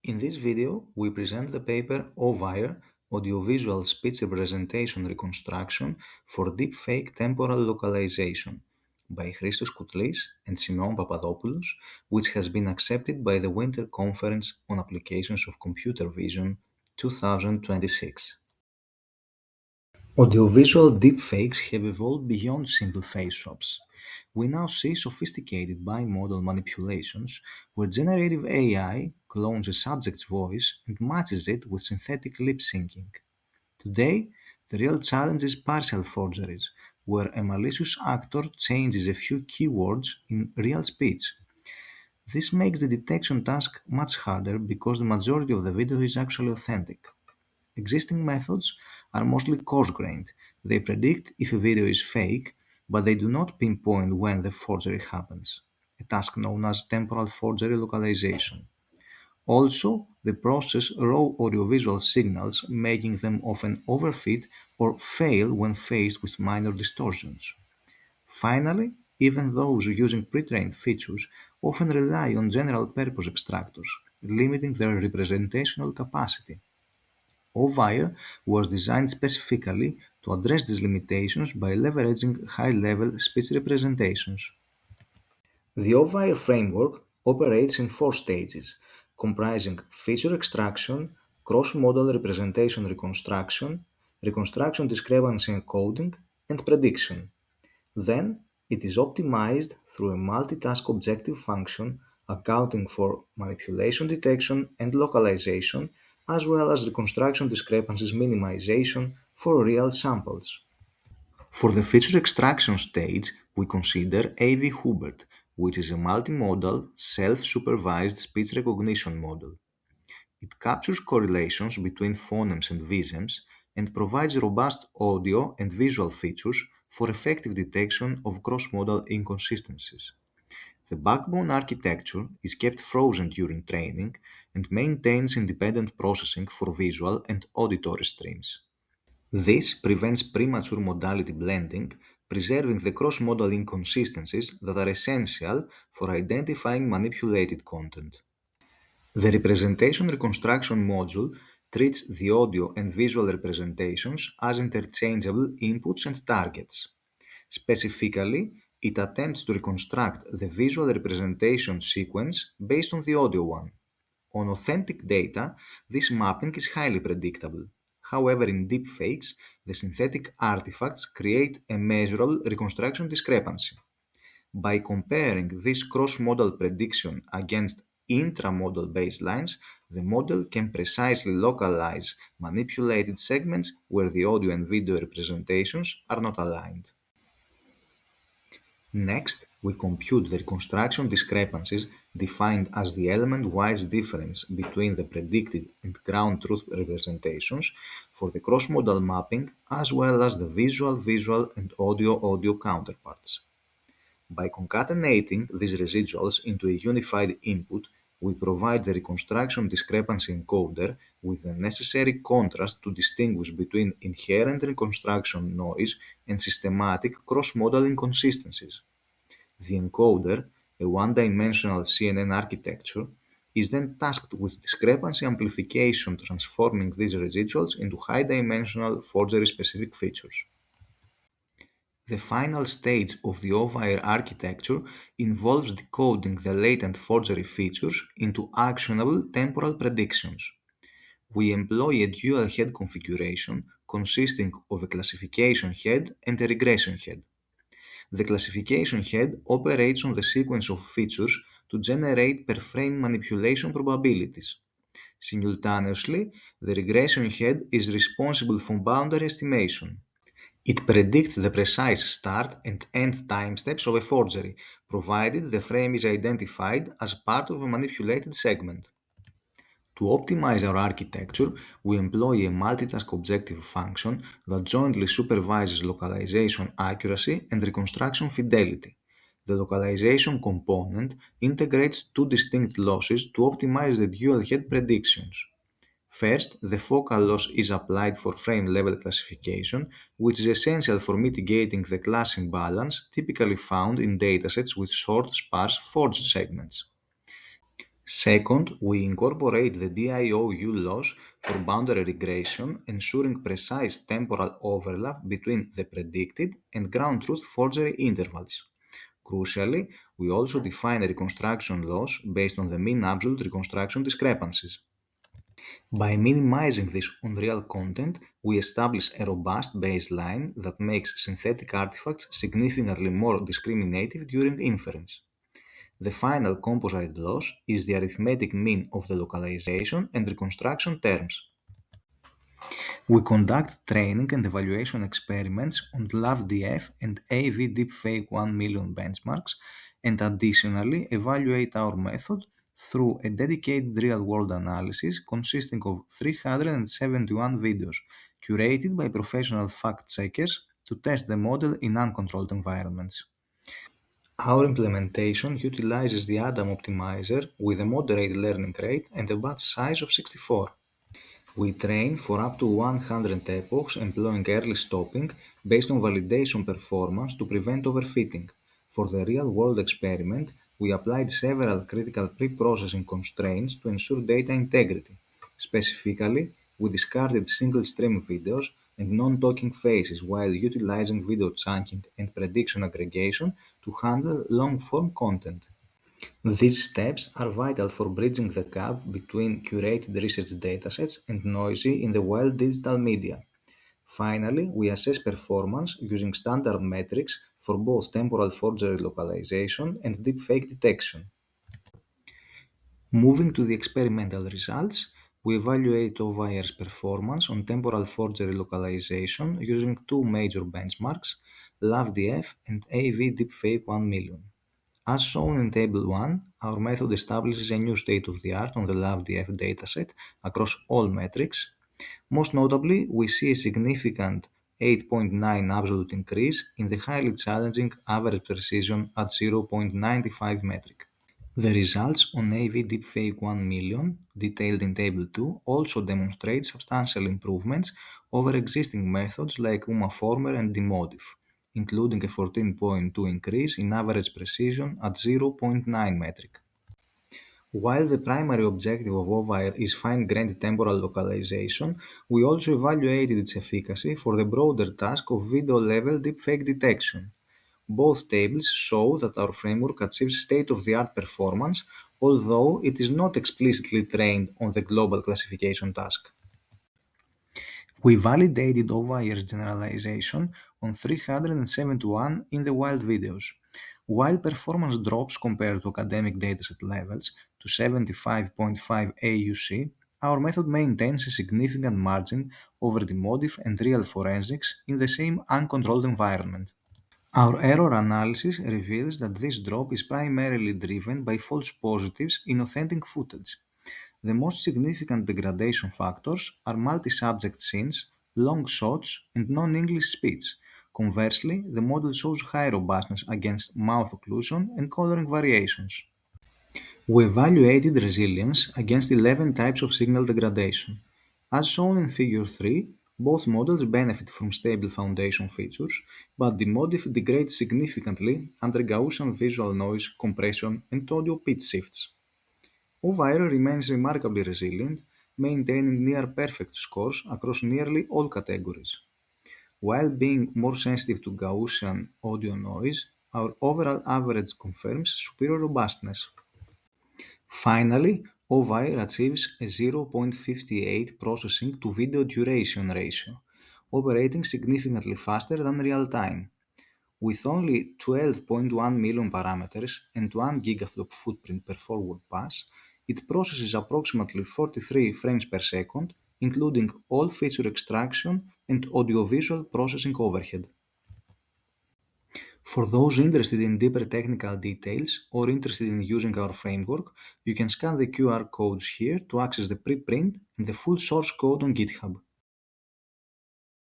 In this video, we present the paper AuViRe, Audiovisual Speech Representation Reconstruction for Deepfake Temporal Localization by Christos Koutlis and Simeon Papadopoulos, which has been accepted by the Winter Conference on Applications of Computer Vision 2026. Audiovisual deepfakes have evolved beyond simple face swaps. We now see sophisticated bimodal manipulations where generative AI clones a subject's voice and matches it with synthetic lip syncing. Today, the real challenge is partial forgeries, where a malicious actor changes a few keywords in real speech. This makes the detection task much harder because the majority of the video is actually authentic. Existing methods are mostly coarse-grained. They predict if a video is fake, but they do not pinpoint when the forgery happens, a task known as temporal forgery localization. Also, they process raw audiovisual signals, making them often overfit or fail when faced with minor distortions. Finally, even those using pre-trained features often rely on general-purpose extractors, limiting their representational capacity. AuViRe was designed specifically to address these limitations by leveraging high-level speech representations. The AuViRe framework operates in four stages, comprising feature extraction, cross-modal representation reconstruction, reconstruction discrepancy encoding, and prediction. Then, it is optimized through a multitask objective function accounting for manipulation detection and localization, as well as reconstruction discrepancies minimization for real samples. For the feature extraction stage, we consider AV-Hubert, which is a multimodal, self-supervised speech recognition model. It captures correlations between phonemes and visemes and provides robust audio and visual features for effective detection of cross-modal inconsistencies. The backbone architecture is kept frozen during training and maintains independent processing for visual and auditory streams. This prevents premature modality blending, preserving the cross-modal inconsistencies that are essential for identifying manipulated content. The representation reconstruction module treats the audio and visual representations as interchangeable inputs and targets. Specifically, it attempts to reconstruct the visual representation sequence based on the audio one. On authentic data, this mapping is highly predictable. However, in deepfakes, the synthetic artifacts create a measurable reconstruction discrepancy. By comparing this cross-modal prediction against intra-modal baselines, the model can precisely localize manipulated segments where the audio and video representations are not aligned. Next, we compute the reconstruction discrepancies defined as the element-wise difference between the predicted and ground truth representations for the cross-modal mapping as well as the visual-visual and audio-audio counterparts. By concatenating these residuals into a unified input, we provide the reconstruction discrepancy encoder with the necessary contrast to distinguish between inherent reconstruction noise and systematic cross-modal inconsistencies. The encoder, a one-dimensional CNN architecture, is then tasked with discrepancy amplification, transforming these residuals into high-dimensional forgery-specific features. The final stage of the AuViRe architecture involves decoding the latent forgery features into actionable temporal predictions. We employ a dual-head configuration consisting of a classification head and a regression head. The classification head operates on the sequence of features to generate per-frame manipulation probabilities. Simultaneously, the regression head is responsible for boundary estimation. It predicts the precise start and end time steps of a forgery, provided the frame is identified as part of a manipulated segment. To optimize our architecture, we employ a multitask objective function that jointly supervises localization accuracy and reconstruction fidelity. The localization component integrates two distinct losses to optimize the dual-head predictions. First, the focal loss is applied for frame-level classification, which is essential for mitigating the class imbalance typically found in datasets with short, sparse forged segments. Second, we incorporate the DIOU loss for boundary regression, ensuring precise temporal overlap between the predicted and ground truth forgery intervals. Crucially, we also define a reconstruction loss based on the mean absolute reconstruction discrepancies. By minimizing this unreal content, we establish a robust baseline that makes synthetic artifacts significantly more discriminative during inference. The final composite loss is the arithmetic mean of the localization and reconstruction terms. We conduct training and evaluation experiments on LAVDF and AV Deepfake 1 million benchmarks and additionally evaluate our method through a dedicated real-world analysis consisting of 371 videos curated by professional fact-checkers to test the model in uncontrolled environments. Our implementation utilizes the Adam optimizer with a moderate learning rate and a batch size of 64. We train for up to 100 epochs employing early stopping based on validation performance to prevent overfitting. For the real-world experiment, we applied several critical pre-processing constraints to ensure data integrity. Specifically, we discarded single-stream videos and non-talking faces while utilizing video chunking and prediction aggregation to handle long-form content. These steps are vital for bridging the gap between curated research datasets and noisy in the wild digital media. Finally, we assess performance using standard metrics for both temporal forgery localization and deepfake detection. Moving to the experimental results, we evaluate AuViRe's performance on temporal forgery localization using two major benchmarks, LAVDF and AV Deepfake 1 million. As shown in Table 1, our method establishes a new state-of-the-art on the LAVDF dataset across all metrics. Most notably, we see a significant 8.9 absolute increase in the highly challenging average precision at 0.95 metric. The results on AV Deepfake 1 million, detailed in Table 2, also demonstrate substantial improvements over existing methods like UMA-Former and Demodif, including a 14.2 increase in average precision at 0.9 metric. While the primary objective of AuViRe is fine-grained temporal localization, we also evaluated its efficacy for the broader task of video-level deepfake detection. Both tables show that our framework achieves state-of-the-art performance, although it is not explicitly trained on the global classification task. We validated AuViRe's generalization on 371 in the wild videos. While performance drops compared to academic dataset levels to 75.5 AUC, our method maintains a significant margin over the Demodif and real forensics in the same uncontrolled environment. Our error analysis reveals that this drop is primarily driven by false positives in authentic footage. The most significant degradation factors are multi-subject scenes, long shots, and non-English speech. Conversely, the model shows high robustness against mouth occlusion and coloring variations. We evaluated resilience against 11 types of signal degradation. As shown in Figure 3, both models benefit from stable foundation features, but the modif degrades significantly under Gaussian visual noise, compression, and audio pitch shifts. AuViRe remains remarkably resilient, maintaining near-perfect scores across nearly all categories. While being more sensitive to Gaussian audio noise, our overall average confirms superior robustness. Finally, AuViRe achieves a 0.58 processing to video duration ratio, operating significantly faster than real-time. With only 12.1 million parameters and 1 gigaflop footprint per forward pass, it processes approximately 43 frames per second, including all feature extraction and audiovisual processing overhead. For those interested in deeper technical details or interested in using our framework, you can scan the QR codes here to access the preprint and the full source code on GitHub.